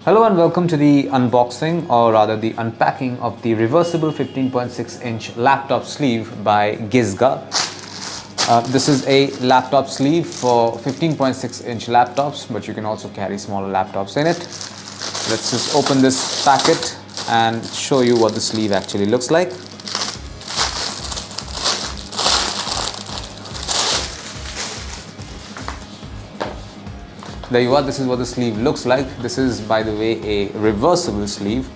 Hello and welcome to the unboxing, or rather the unpacking of the reversible 15.6-inch laptop sleeve by Gizga. This is a laptop sleeve for 15.6-inch laptops, but you can also carry smaller laptops in it. Let's just open this packet and show you what the sleeve actually looks like. There you are, this is what the sleeve looks like. This is, by the way, a reversible sleeve.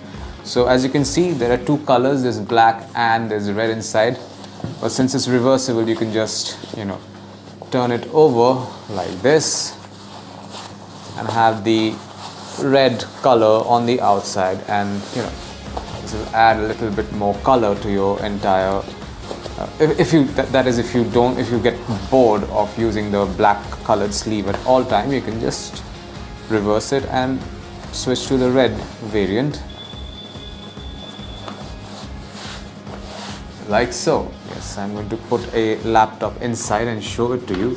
So as you can see, there are two colors, there's black and there's red inside. But since it's reversible, you can just, turn it over like this and have the red color on the outside, and this will add a little bit more color to your entire if you get bored of using the black colored sleeve at all time, you can just reverse it and switch to the red variant, like so. Yes, I'm going to put a laptop inside and show it to you.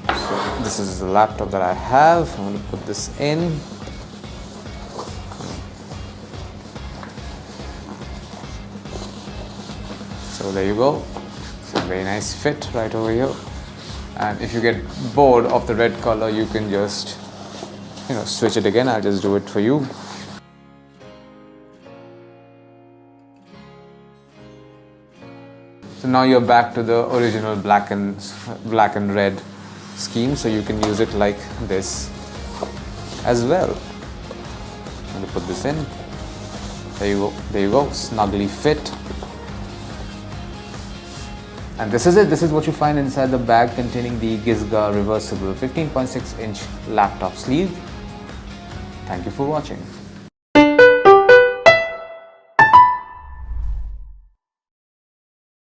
So this is the laptop that I have. I'm going to put this in. So there you go. It's a very nice fit right over here. And if you get bored of the red color, you can just switch it again. I'll just do it for you. So now you're back to the original black and red scheme, so you can use it like this as well. I'm going to put this in. There you go, snugly fit. And this is it. This is what you find inside the bag containing the Gizga Reversible 15.6-inch laptop sleeve. Thank you for watching.